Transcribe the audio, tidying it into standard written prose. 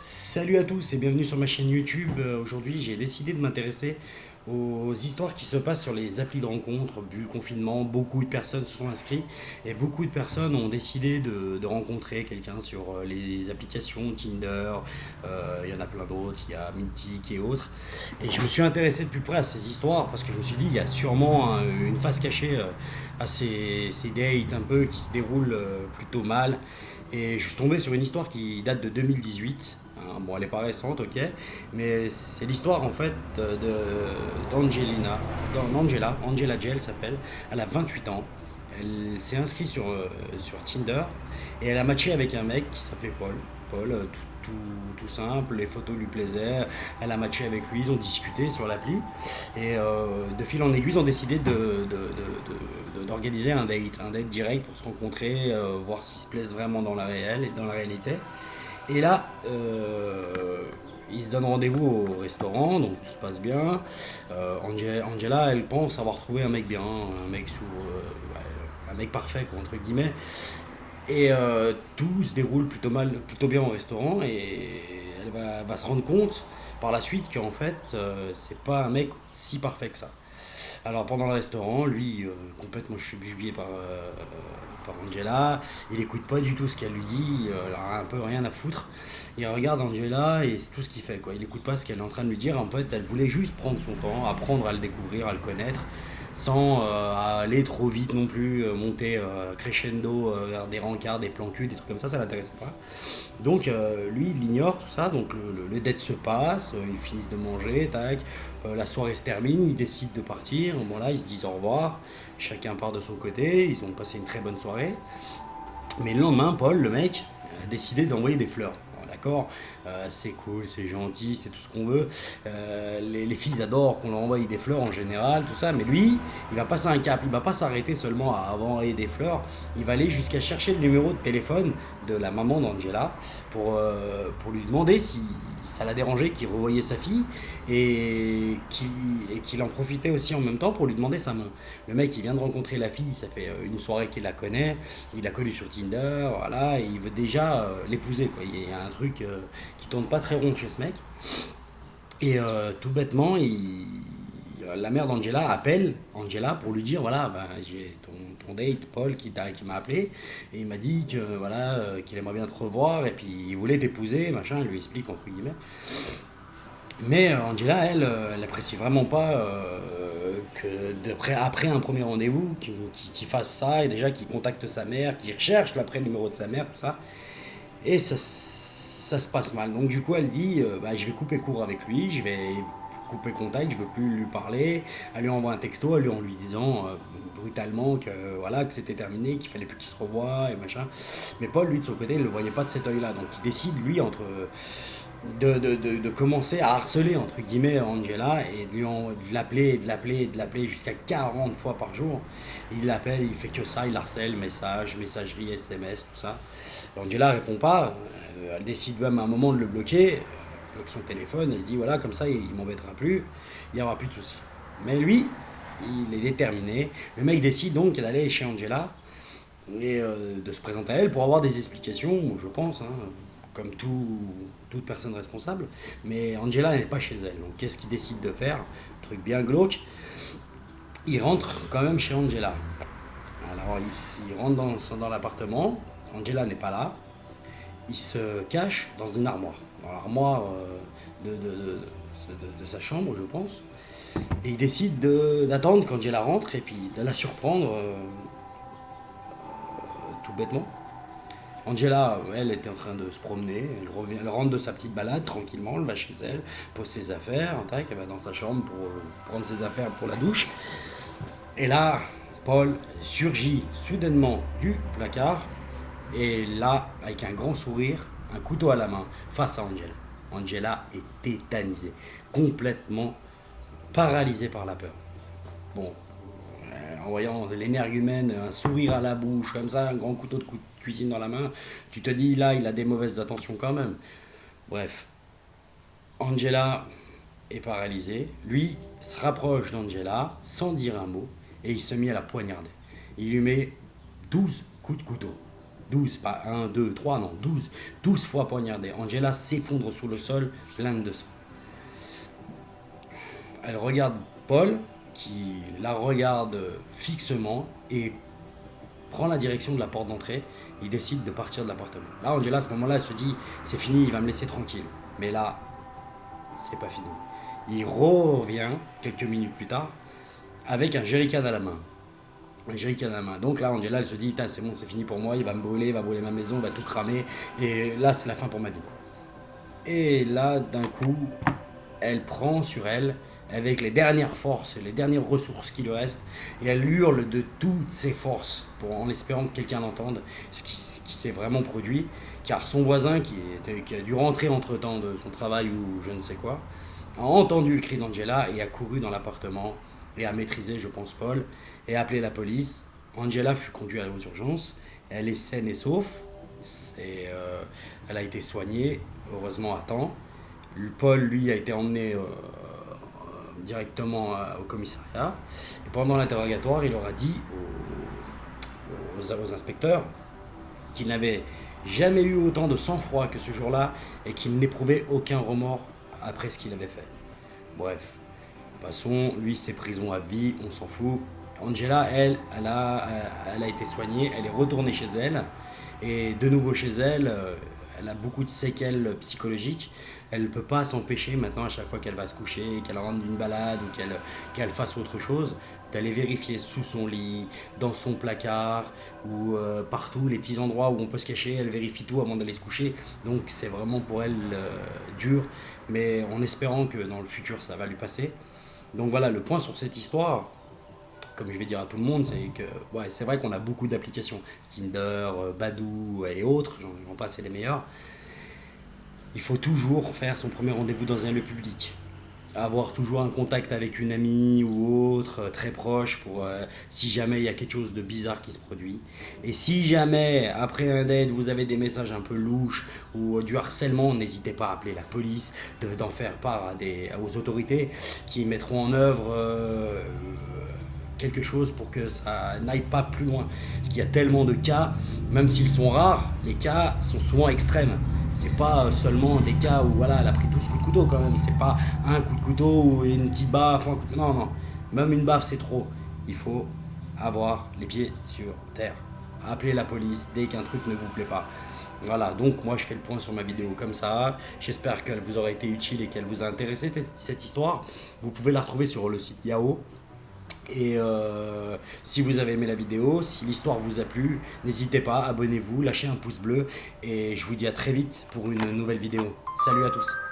Salut à tous et bienvenue sur ma chaîne YouTube. Aujourd'hui, j'ai décidé de m'intéresser aux histoires qui se passent sur les applis de rencontres. Vu le confinement, beaucoup de personnes se sont inscrites et beaucoup de personnes ont décidé de rencontrer quelqu'un sur les applications Tinder. Il y en a plein d'autres, il y a Mythic et autres. Et je me suis intéressé de plus près à ces histoires parce que je me suis dit, il y a sûrement une face cachée à ces dates un peu qui se déroulent plutôt mal. Et je suis tombé sur une histoire qui date de 2018. Bon, elle n'est pas récente, ok, mais c'est l'histoire en fait Angela Jell s'appelle. Elle a 28 ans. Elle s'est inscrite sur Tinder et elle a matché avec un mec qui s'appelait Paul. Paul, tout simple, les photos lui plaisaient. Elle a matché avec lui, ils ont discuté sur l'appli et de fil en aiguille, ils ont décidé d'organiser un date direct pour se rencontrer, voir s'ils se plaisent vraiment dans la réalité. Et là, ils se donnent rendez-vous au restaurant, donc tout se passe bien. Angela, elle pense avoir trouvé un mec bien, un mec parfait, quoi, entre guillemets. Et tout se déroule plutôt bien au restaurant, et elle va se rendre compte par la suite qu'en fait, c'est pas un mec si parfait que ça. Alors pendant le restaurant, lui, complètement subjugué par Angela, il écoute pas du tout ce qu'elle lui dit, il a un peu rien à foutre. Il regarde Angela et c'est tout ce qu'il fait, quoi. Il écoute pas ce qu'elle est en train de lui dire. En fait, elle voulait juste prendre son temps, apprendre à le découvrir, à le connaître, sans aller trop vite non plus, monter crescendo vers des rencarts, des plans cul, des trucs comme ça l'intéressait pas. Donc lui, il l'ignore tout ça, donc le date se passe, ils finissent de manger, tac, la soirée se termine, ils décident de partir, bon là ils se disent au revoir, chacun part de son côté, ils ont passé une très bonne soirée, mais le lendemain, Paul, le mec, a décidé d'envoyer des fleurs. Bon, d'accord, c'est cool, c'est gentil, c'est tout ce qu'on veut. Les filles adorent qu'on leur envoie des fleurs en général, tout ça. Mais lui, il va passer un cap. Il va pas s'arrêter seulement à envoyer des fleurs. Il va aller jusqu'à chercher le numéro de téléphone de la maman d'Angela pour lui demander si ça l'a dérangé qu'il revoyait sa fille et qu'il en profitait aussi en même temps pour lui demander sa main. Le mec, il vient de rencontrer la fille, ça fait une soirée qu'il la connaît, il l'a connue sur Tinder, voilà, et il veut déjà l'épouser, quoi. Il y a un truc qui tourne pas très rond chez ce mec. Et tout bêtement, la mère d'Angela appelle Angela pour lui dire voilà, ben, j'ai ton date, Paul, qui m'a appelé, et il m'a dit que voilà, qu'il aimerait bien te revoir, et puis il voulait t'épouser, machin, il lui explique entre guillemets. Mais Angela, elle apprécie vraiment pas après un premier rendez-vous, qu'il fasse ça, et déjà qu'il contacte sa mère, qu'il recherche l'après numéro de sa mère, tout ça. Et ça se passe mal. Donc du coup, elle dit, bah, je vais couper court avec lui, je vais couper contact, je veux plus lui parler. Elle lui envoie un texto, en lui disant brutalement que voilà, que c'était terminé, qu'il fallait plus qu'ils se revoient et machin. Mais Paul, lui, de son côté, il le voyait pas de cet œil-là. Donc il décide, lui, de commencer à harceler entre guillemets Angela et de l'appeler, de l'appeler, de l'appeler jusqu'à 40 fois par jour. Il l'appelle, il fait que ça, il harcèle, messagerie, SMS, tout ça. Angela répond pas, elle décide même à un moment de le bloquer, elle bloque son téléphone, elle dit voilà, comme ça il m'embêtera plus, il n'y aura plus de soucis. Mais lui, il est déterminé. Le mec décide donc d'aller chez Angela et de se présenter à elle pour avoir des explications, je pense, hein, comme toute personne responsable. Mais Angela n'est pas chez elle. Donc qu'est-ce qu'il décide de faire? Truc bien glauque. Il rentre quand même chez Angela. Alors il rentre dans l'appartement. Angela n'est pas là. Il se cache dans une armoire. Dans l'armoire de sa chambre, je pense. Et il décide d'attendre quand Angela rentre et puis de la surprendre tout bêtement. Angela, elle était en train de se promener, elle rentre de sa petite balade tranquillement, elle va chez elle, pose ses affaires, tac, elle va dans sa chambre pour prendre ses affaires pour la douche. Et là, Paul surgit soudainement du placard, et là, avec un grand sourire, un couteau à la main, face à Angela. Angela est tétanisée, complètement paralysée par la peur. Bon, en voyant l'énergumène, un sourire à la bouche, comme ça, un grand couteau de cuisine dans la main, tu te dis là, il a des mauvaises intentions quand même. Bref, Angela est paralysée. Lui se rapproche d'Angela sans dire un mot et il se met à la poignarder. Il lui met 12 coups de couteau. 12, pas un, 2, 3, non, 12. 12 fois poignardée. Angela s'effondre sous le sol, pleine de sang. Elle regarde Paul, qui la regarde fixement et prend la direction de la porte d'entrée. Il décide de partir de l'appartement. Là, Angela, à ce moment-là, elle se dit, c'est fini, il va me laisser tranquille. Mais là, c'est pas fini. Il revient quelques minutes plus tard avec un jerrycan à la main. Un jerrycan à la main. Donc là, Angela, elle se dit, c'est bon, c'est fini pour moi, il va me brûler, il va brûler ma maison, il va tout cramer. Et là, c'est la fin pour ma vie. Et là, d'un coup, elle prend sur elle avec les dernières forces, les dernières ressources qui lui restent, et elle hurle de toutes ses forces en espérant que quelqu'un l'entende, ce qui s'est vraiment produit, car son voisin qui a dû rentrer entre-temps de son travail ou je ne sais quoi, a entendu le cri d'Angela et a couru dans l'appartement et a maîtrisé, je pense, Paul, et a appelé la police. Angela fut conduite aux urgences, elle est saine et sauf, elle a été soignée, heureusement à temps. Paul, lui, a été emmené directement au commissariat. Et pendant l'interrogatoire, il aura dit aux inspecteurs qu'il n'avait jamais eu autant de sang-froid que ce jour-là et qu'il n'éprouvait aucun remords après ce qu'il avait fait. Bref, passons, lui, c'est prison à vie, on s'en fout. Angela, elle a été soignée, elle est retournée chez elle. Et de nouveau chez elle, elle a beaucoup de séquelles psychologiques. Elle ne peut pas s'empêcher maintenant, à chaque fois qu'elle va se coucher, qu'elle rentre d'une balade ou qu'elle fasse autre chose, d'aller vérifier sous son lit, dans son placard ou partout, les petits endroits où on peut se cacher. Elle vérifie tout avant d'aller se coucher. Donc c'est vraiment pour elle dur, mais en espérant que dans le futur ça va lui passer. Donc voilà, le point sur cette histoire, comme je vais dire à tout le monde, c'est que ouais, c'est vrai qu'on a beaucoup d'applications, Tinder, Badoo et autres, j'en passe, c'est les meilleurs. Il faut toujours faire son premier rendez-vous dans un lieu public. Avoir toujours un contact avec une amie ou autre, très proche, pour si jamais il y a quelque chose de bizarre qui se produit. Et si jamais, après un date, vous avez des messages un peu louches ou du harcèlement, n'hésitez pas à appeler la police, d'en faire part aux autorités qui mettront en œuvre quelque chose pour que ça n'aille pas plus loin. Parce qu'il y a tellement de cas, même s'ils sont rares, les cas sont souvent extrêmes. C'est pas seulement des cas où voilà, elle a pris 12 coups de couteau quand même. C'est pas un coup de couteau ou une petite baffe. Non, non. Même une baffe, c'est trop. Il faut avoir les pieds sur terre. Appelez la police dès qu'un truc ne vous plaît pas. Voilà, donc moi je fais le point sur ma vidéo comme ça. J'espère qu'elle vous aura été utile et qu'elle vous a intéressé cette histoire. Vous pouvez la retrouver sur le site Yahoo. Et si vous avez aimé la vidéo, si l'histoire vous a plu, n'hésitez pas, abonnez-vous, lâchez un pouce bleu et je vous dis à très vite pour une nouvelle vidéo. Salut à tous.